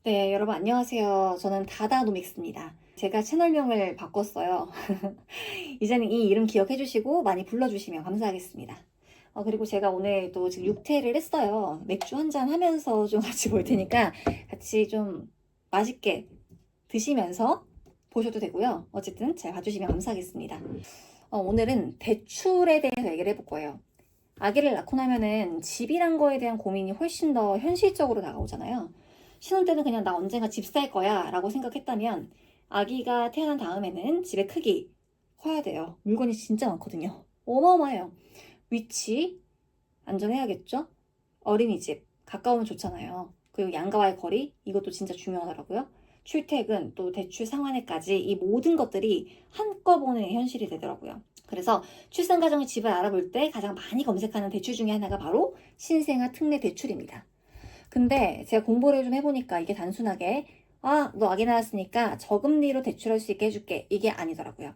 네, 여러분 안녕하세요. 저는 다다노믹스입니다. 제가 채널명을 바꿨어요. 이제는 이 이름 기억해 주시고 많이 불러주시면 감사하겠습니다. 그리고 제가 오늘 또 지금 육퇴를 했어요. 맥주 한 잔 하면서 좀 같이 볼 테니까 같이 좀 맛있게 드시면서 보셔도 되고요. 어쨌든 잘 봐주시면 감사하겠습니다. 오늘은 대출에 대해서 얘기를 해볼 거예요. 아기를 낳고 나면은 집이란 거에 대한 고민이 훨씬 더 현실적으로 다가오잖아요. 신혼 때는 그냥 나 언젠가 집 살 거야 라고 생각했다면 아기가 태어난 다음에는 집의 크기 커야 돼요. 물건이 진짜 많거든요. 어마어마해요. 위치 안전해야겠죠? 어린이집 가까우면 좋잖아요. 그리고 양가와의 거리 이것도 진짜 중요하더라고요. 출퇴근 또 대출 상환에까지 이 모든 것들이 한꺼번에 현실이 되더라고요. 그래서 출산가정의 집을 알아볼 때 가장 많이 검색하는 대출 중에 하나가 바로 신생아 특례 대출입니다. 근데 제가 공부를 좀 해보니까 이게 단순하게 너 아기 낳았으니까 저금리로 대출할 수 있게 해줄게 이게 아니더라고요.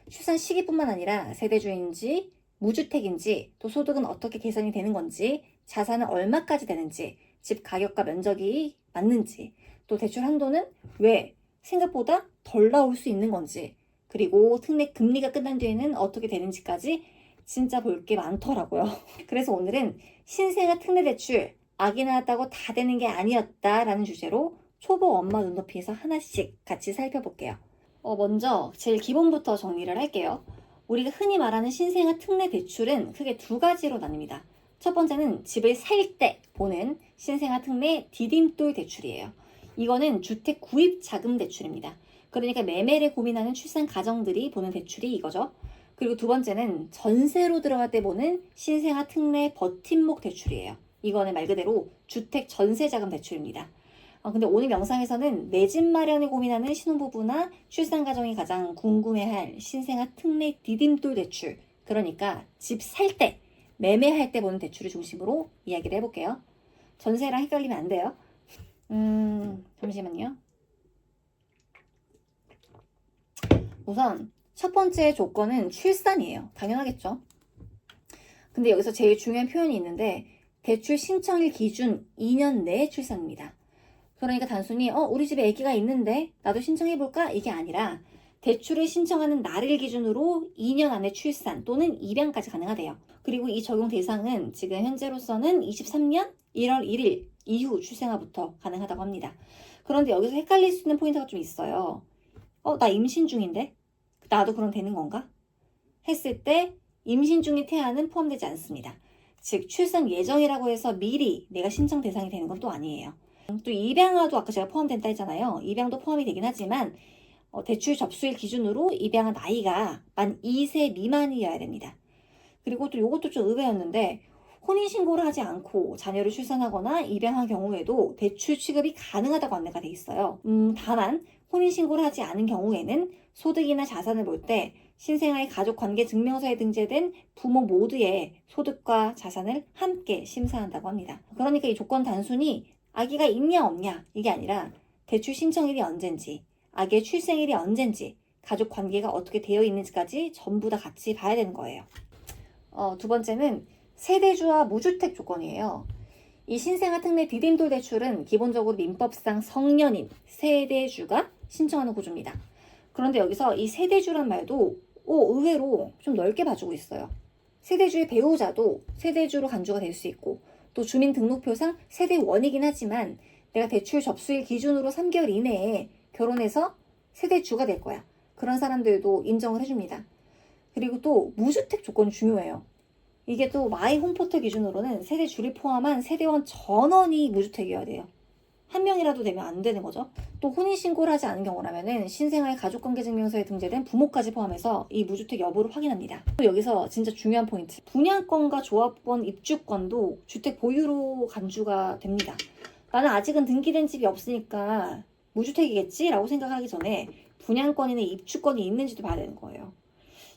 출산 시기뿐만 아니라 세대주인지 무주택인지 또 소득은 어떻게 계산이 되는 건지 자산은 얼마까지 되는지 집 가격과 면적이 맞는지 또 대출 한도는 왜 생각보다 덜 나올 수 있는 건지 그리고 특례 금리가 끝난 뒤에는 어떻게 되는지까지 진짜 볼 게 많더라고요. 그래서 오늘은 신생아 특례 대출 아기 낳았다고 다 되는 게 아니었다라는 주제로 초보 엄마 눈높이에서 하나씩 같이 살펴볼게요. 먼저 제일 기본부터 정리를 할게요. 우리가 흔히 말하는 신생아 특례 대출은 크게 두 가지로 나뉩니다. 첫 번째는 집을 살 때 보는 신생아 특례 디딤돌 대출이에요. 이거는 주택 구입 자금 대출입니다. 그러니까 매매를 고민하는 출산 가정들이 보는 대출이 이거죠. 그리고 두 번째는 전세로 들어갈 때 보는 신생아 특례 버팀목 대출이에요. 이거는 말 그대로 주택 전세 자금 대출입니다. 근데 오늘 영상에서는 내 집 마련을 고민하는 신혼부부나 출산가정이 가장 궁금해할 신생아 특례 디딤돌 대출, 그러니까 집 살 때, 매매할 때 보는 대출을 중심으로 이야기를 해볼게요. 전세랑 헷갈리면 안 돼요. 잠시만요. 우선 첫 번째 조건은 출산이에요. 당연하겠죠. 근데 여기서 제일 중요한 표현이 있는데 대출 신청일 기준 2년 내에 출산입니다. 그러니까 단순히 우리 집에 아기가 있는데 나도 신청해볼까? 이게 아니라 대출을 신청하는 날을 기준으로 2년 안에 출산 또는 입양까지 가능하대요. 그리고 이 적용 대상은 지금 현재로서는 23년 1월 1일 이후 출생아부터 가능하다고 합니다. 그런데 여기서 헷갈릴 수 있는 포인트가 좀 있어요. 나 임신 중인데? 나도 그럼 되는 건가? 했을 때 임신 중인 태아는 포함되지 않습니다. 즉 출산 예정이라고 해서 미리 내가 신청 대상이 되는 건 또 아니에요. 또 입양아도 아까 제가 포함된다 했잖아요. 입양도 포함이 되긴 하지만 대출 접수일 기준으로 입양아 나이가 만 2세 미만이어야 됩니다. 그리고 또 이것도 좀 의외였는데 혼인신고를 하지 않고 자녀를 출산하거나 입양한 경우에도 대출 취급이 가능하다고 안내가 돼 있어요. 다만 혼인신고를 하지 않은 경우에는 소득이나 자산을 볼 때 신생아의 가족관계 증명서에 등재된 부모 모두의 소득과 자산을 함께 심사한다고 합니다. 그러니까 이 조건 단순히 아기가 있냐 없냐 이게 아니라 대출 신청일이 언젠지, 아기의 출생일이 언젠지, 가족 관계가 어떻게 되어 있는지까지 전부 다 같이 봐야 되는 거예요. 두 번째는 세대주와 무주택 조건이에요. 이 신생아 특례 디딤돌 대출은 기본적으로 민법상 성년인 세대주가 신청하는 구조입니다. 그런데 여기서 이 세대주란 말도 의외로 좀 넓게 봐주고 있어요. 세대주의 배우자도 세대주로 간주가 될 수 있고 또 주민등록표상 세대원이긴 하지만 내가 대출 접수일 기준으로 3개월 이내에 결혼해서 세대주가 될 거야. 그런 사람들도 인정을 해줍니다. 그리고 또 무주택 조건이 중요해요. 이게 또 마이 홈포털 기준으로는 세대주를 포함한 세대원 전원이 무주택이어야 돼요. 한 명이라도 되면 안 되는 거죠. 또 혼인신고를 하지 않은 경우라면은 신생아의 가족관계증명서에 등재된 부모까지 포함해서 이 무주택 여부를 확인합니다. 또 여기서 진짜 중요한 포인트. 분양권과 조합원 입주권도 주택 보유로 간주가 됩니다. 나는 아직은 등기된 집이 없으니까 무주택이겠지? 라고 생각하기 전에 분양권이나 입주권이 있는지도 봐야 되는 거예요.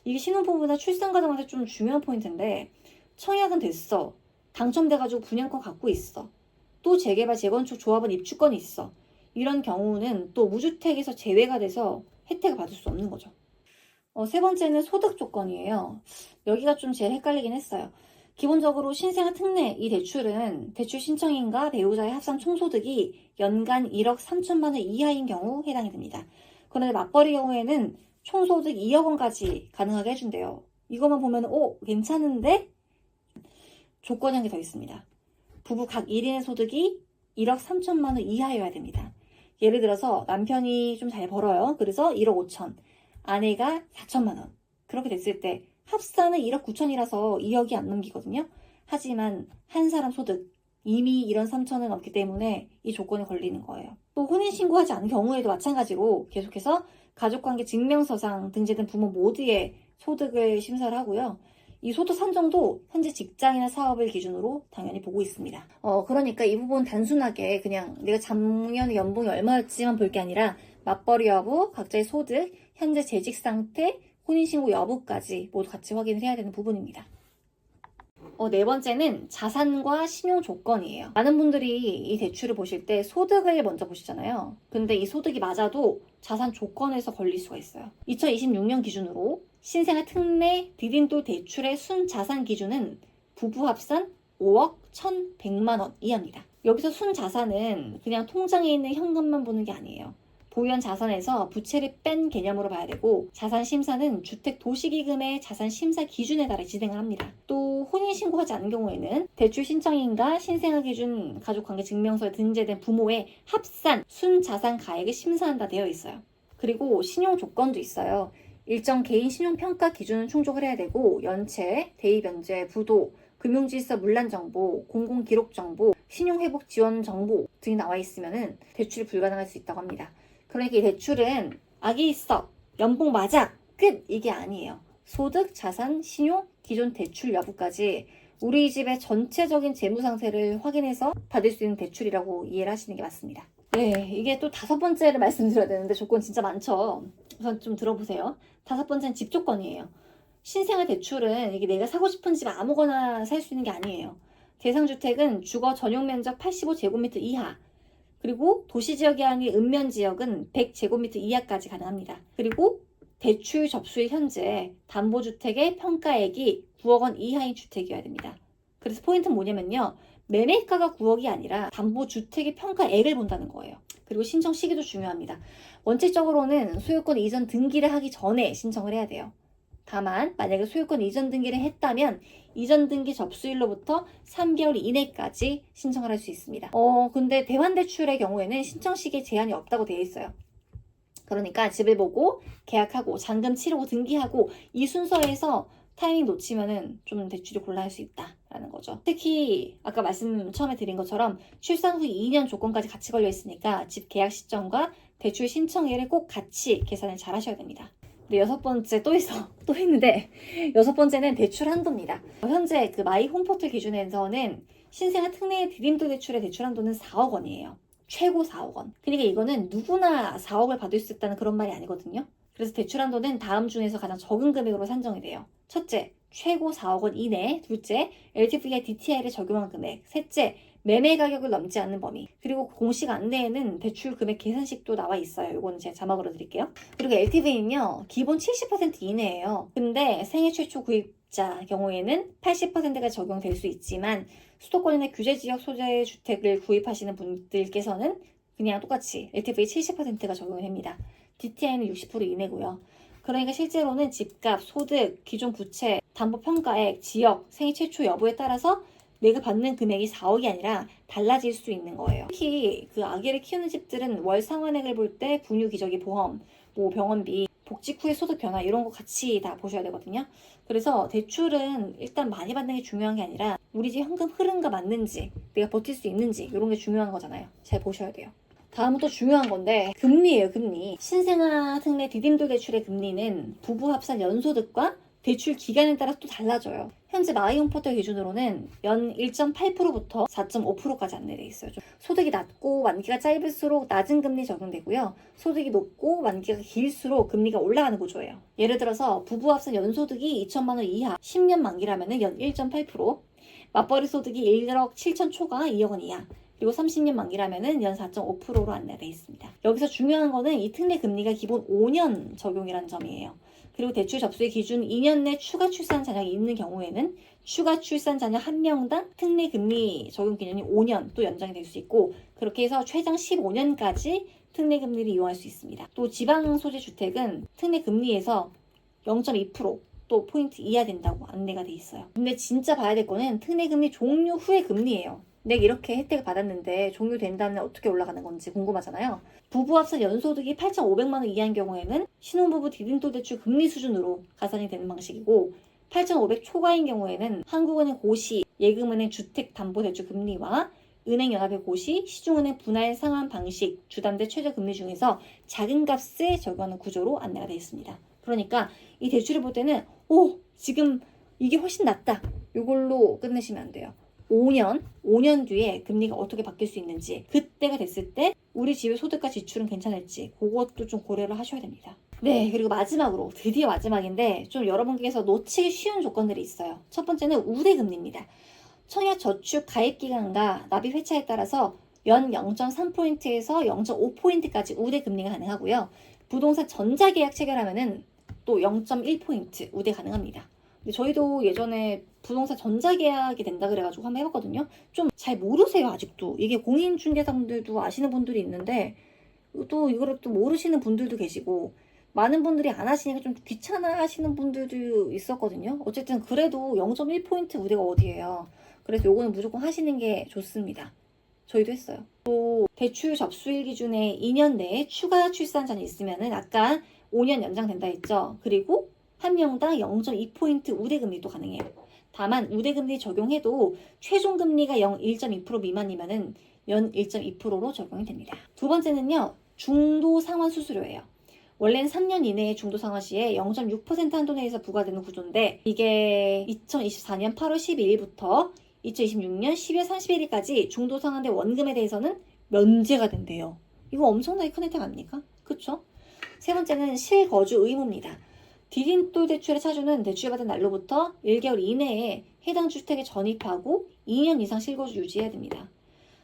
이게 신혼부부나 출산가정한테 좀 중요한 포인트인데 청약은 됐어. 당첨돼가지고 분양권 갖고 있어. 또 재개발, 재건축 조합원 입주권이 있어. 이런 경우는 또 무주택에서 제외가 돼서 혜택을 받을 수 없는 거죠. 세 번째는 소득 조건이에요. 여기가 좀 제일 헷갈리긴 했어요. 기본적으로 신생아 특례 이 대출은 대출 신청인과 배우자의 합산 총소득이 연간 1억 3천만 원 이하인 경우 해당이 됩니다. 그런데 맞벌이 경우에는 총소득 2억 원까지 가능하게 해준대요. 이것만 보면 괜찮은데? 조건이 한 개 더 있습니다. 부부 각 1인의 소득이 1억 3천만 원 이하여야 됩니다. 예를 들어서 남편이 좀 잘 벌어요. 그래서 1억 5천, 아내가 4천만 원. 그렇게 됐을 때 합산은 1억 9천이라서 2억이 안 넘기거든요. 하지만 한 사람 소득 이미 1억 3천은 넘기 때문에 이 조건에 걸리는 거예요. 또 혼인신고하지 않은 경우에도 마찬가지로 계속해서 가족관계 증명서상 등재된 부모 모두의 소득을 심사를 하고요. 이 소득 산정도 현재 직장이나 사업을 기준으로 당연히 보고 있습니다. 그러니까 이 부분 단순하게 그냥 내가 작년에 연봉이 얼마였지만 볼 게 아니라 맞벌이 여부, 각자의 소득, 현재 재직 상태, 혼인신고 여부까지 모두 같이 확인을 해야 되는 부분입니다. 네 번째는 자산과 신용 조건이에요. 많은 분들이 이 대출을 보실 때 소득을 먼저 보시잖아요. 근데 이 소득이 맞아도 자산 조건에서 걸릴 수가 있어요. 2026년 기준으로 신생아 특례 디딤돌 대출의 순자산 기준은 부부 합산 5억 1,100만 원 이하입니다. 여기서 순자산은 그냥 통장에 있는 현금만 보는 게 아니에요. 보유한 자산에서 부채를 뺀 개념으로 봐야 되고, 자산 심사는 주택 도시기금의 자산 심사 기준에 따라 진행을 합니다. 또 혼인신고하지 않은 경우에는 대출 신청인과 신생아 기준 가족관계 증명서에 등재된 부모의 합산 순자산 가액을 심사한다 되어 있어요. 그리고 신용 조건도 있어요. 일정 개인 신용평가 기준은 충족을 해야 되고, 연체, 대입연체, 부도, 금융질서 문란 정보, 공공기록 정보, 신용회복 지원 정보 등이 나와 있으면 대출이 불가능할 수 있다고 합니다. 그러니까 이 대출은 아기 있어, 연봉 맞아, 끝! 이게 아니에요. 소득, 자산, 신용, 기존 대출 여부까지 우리 집의 전체적인 재무 상태를 확인해서 받을 수 있는 대출이라고 이해를 하시는 게 맞습니다. 네, 이게 또 5번째를 말씀드려야 되는데 조건 진짜 많죠. 우선 좀 들어보세요. 5번째는 집 조건이에요. 신생아 대출은 이게 내가 사고 싶은 집 아무거나 살 수 있는 게 아니에요. 대상주택은 주거 전용 면적 85제곱미터 이하, 그리고 도시지역이 아닌 읍면지역은 100제곱미터 이하까지 가능합니다. 그리고 대출 접수일 현재 담보주택의 평가액이 9억 원 이하인 주택이어야 됩니다. 그래서 포인트는 뭐냐면요. 매매가가 9억이 아니라 담보주택의 평가액을 본다는 거예요. 그리고 신청 시기도 중요합니다. 원칙적으로는 소유권 이전 등기를 하기 전에 신청을 해야 돼요. 다만 만약에 소유권 이전 등기를 했다면 이전 등기 접수일로부터 3개월 이내까지 신청을 할 수 있습니다. 근데 대환대출의 경우에는 신청 시기에 제한이 없다고 되어 있어요. 그러니까 집을 보고 계약하고 잔금 치르고 등기하고 이 순서에서 타이밍 놓치면은 좀 대출이 곤란할 수 있다라는 거죠. 특히 아까 말씀 처음에 드린 것처럼 출산 후 2년 조건까지 같이 걸려 있으니까 집 계약 시점과 대출 신청일을 꼭 같이 계산을 잘 하셔야 됩니다. 네, 6번째 또 있는데 6번째는 대출 한도입니다. 현재 그 마이 홈포털 기준에서는 신생아 특례 디딤돌 대출의 대출 한도는 4억 원이에요. 최고 4억 원. 그러니까 이거는 누구나 4억을 받을 수 있다는 그런 말이 아니거든요. 그래서 대출 한도는 다음 중에서 가장 적은 금액으로 산정이 돼요. 첫째, 최고 4억 원 이내. 둘째, LTV와 DTI를 적용한 금액. 셋째, 매매 가격을 넘지 않는 범위. 그리고 공식 안내에는 대출 금액 계산식도 나와 있어요. 이거는 제가 자막으로 드릴게요. 그리고 LTV는요, 기본 70% 이내예요. 근데 생애 최초 구입자 경우에는 80%가 적용될 수 있지만 수도권이나 규제지역 소재 주택을 구입하시는 분들께서는 그냥 똑같이 LTV 70%가 적용이 됩니다. DTI는 60% 이내고요. 그러니까 실제로는 집값, 소득, 기존 부채, 담보평가액, 지역, 생애 최초 여부에 따라서 내가 받는 금액이 4억이 아니라 달라질 수 있는 거예요. 특히 그 아기를 키우는 집들은 월 상환액을 볼 때 분유, 기저귀, 보험, 병원비, 복직 후의 소득 변화 이런 거 같이 다 보셔야 되거든요. 그래서 대출은 일단 많이 받는 게 중요한 게 아니라 우리 집 현금 흐름과 맞는지, 내가 버틸 수 있는지 이런 게 중요한 거잖아요. 잘 보셔야 돼요. 다음은 또 중요한 건데 금리예요. 금리. 신생아 특례 디딤돌 대출의 금리는 부부 합산 연소득과 대출 기간에 따라 또 달라져요. 현재 마이홈포털 기준으로는 연 1.8%부터 4.5%까지 안내되어 있어요. 소득이 낮고 만기가 짧을수록 낮은 금리 적용되고요. 소득이 높고 만기가 길수록 금리가 올라가는 구조예요. 예를 들어서 부부 합산 연소득이 2천만 원 이하 10년 만기라면 연 1.8%, 맞벌이 소득이 1억 7천 초과 2억 원 이하, 그리고 30년 만기라면 연 4.5%로 안내되어 있습니다. 여기서 중요한 거는 이 특례 금리가 기본 5년 적용이라는 점이에요. 그리고 대출 접수의 기준 2년 내 추가 출산 자녀가 있는 경우에는 추가 출산 자녀 1명당 특례 금리 적용 기간이 5년 또 연장이 될 수 있고, 그렇게 해서 최장 15년까지 특례 금리를 이용할 수 있습니다. 또 지방 소재 주택은 특례 금리에서 0.2%또 포인트 이하 된다고 안내가 돼 있어요. 근데 진짜 봐야 될 거는 특례 금리 종료 후의 금리예요. 내가 이렇게 혜택을 받았는데 종료된 다음에 어떻게 올라가는 건지 궁금하잖아요. 부부 합산 연소득이 8,500만 원 이하인 경우에는 신혼부부 디딤돌 대출 금리 수준으로 가산이 되는 방식이고, 8,500 초과인 경우에는 한국은행 고시, 예금은행 주택담보대출 금리와 은행연합의 고시, 시중은행 분할 상환 방식, 주담대 최저 금리 중에서 작은 값에 적용하는 구조로 안내가 되어 있습니다. 그러니까 이 대출을 볼 때는 지금 이게 훨씬 낫다, 이걸로 끝내시면 안 돼요. 5년 뒤에 금리가 어떻게 바뀔 수 있는지, 그때가 됐을 때 우리 집의 소득과 지출은 괜찮을지 그것도 좀 고려를 하셔야 됩니다. 네, 그리고 마지막으로, 드디어 마지막인데 좀 여러분께서 놓치기 쉬운 조건들이 있어요. 첫 번째는 우대금리입니다. 청약저축 가입기간과 납입 회차에 따라서 연 0.3포인트에서 0.5포인트까지 우대금리가 가능하고요. 부동산 전자계약 체결하면은 또 0.1포인트 우대 가능합니다. 근데 저희도 예전에 부동산 전자계약이 된다 그래가지고 한번 해봤거든요. 좀 잘 모르세요, 아직도. 이게 공인중개사분들도 아시는 분들이 있는데 또 이거를 또 모르시는 분들도 계시고, 많은 분들이 안 하시니까 좀 귀찮아 하시는 분들도 있었거든요. 어쨌든 그래도 0.1포인트 우대가 어디예요. 그래서 요거는 무조건 하시는 게 좋습니다. 저희도 했어요. 또 대출 접수일 기준에 2년 내에 추가 출산자는 있으면은 아까 5년 연장된다 했죠. 그리고 한 명당 0.2포인트 우대금리도 가능해요. 다만 우대금리 적용해도 최종금리가 1.2% 미만이면은 연 1.2%로 적용이 됩니다. 두 번째는요, 중도 상환 수수료예요. 원래는 3년 이내에 중도 상환 시에 0.6% 한도 내에서 부과되는 구조인데, 이게 2024년 8월 12일부터 2026년 12월 31일까지 중도 상환된 원금에 대해서는 면제가 된대요. 이거 엄청나게 큰 혜택 아닙니까? 그쵸? 세 번째는 실거주 의무입니다. 디딤돌 대출의 차주는 대출받은 날로부터 1개월 이내에 해당 주택에 전입하고 2년 이상 실거주 유지해야 됩니다.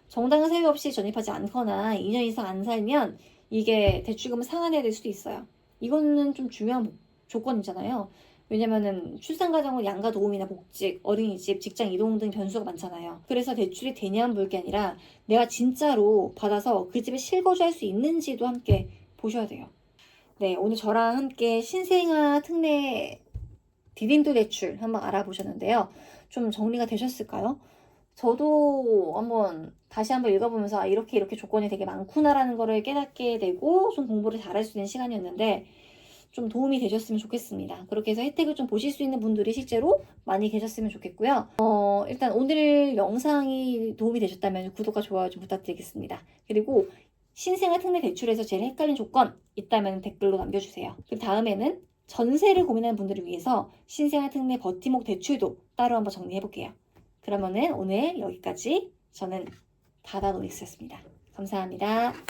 정당한 사유 없이 전입하지 않거나 2년 이상 안 살면 이게 대출금을 상환해야 될 수도 있어요. 이거는 좀 중요한 조건이잖아요. 왜냐면은 출산가정은 양가 도우미나 복직, 어린이집, 직장 이동 등 변수가 많잖아요. 그래서 대출이 되냐만 볼 게 아니라 내가 진짜로 받아서 그 집에 실거주할 수 있는지도 함께 보셔야 돼요. 네, 오늘 저랑 함께 신생아 특례 디딤돌 대출 한번 알아보셨는데요. 좀 정리가 되셨을까요? 저도 다시 한번 읽어보면서 이렇게 조건이 되게 많구나라는 거를 깨닫게 되고 좀 공부를 잘할 수 있는 시간이었는데 좀 도움이 되셨으면 좋겠습니다. 그렇게 해서 혜택을 좀 보실 수 있는 분들이 실제로 많이 계셨으면 좋겠고요. 일단 오늘 영상이 도움이 되셨다면 구독과 좋아요 좀 부탁드리겠습니다. 그리고 신생아 특례 대출에서 제일 헷갈린 조건 있다면 댓글로 남겨주세요. 그 다음에는 전세를 고민하는 분들을 위해서 신생아 특례 버팀목 대출도 따로 한번 정리해볼게요. 그러면은 오늘 여기까지, 저는 다다노닉스였습니다. 감사합니다.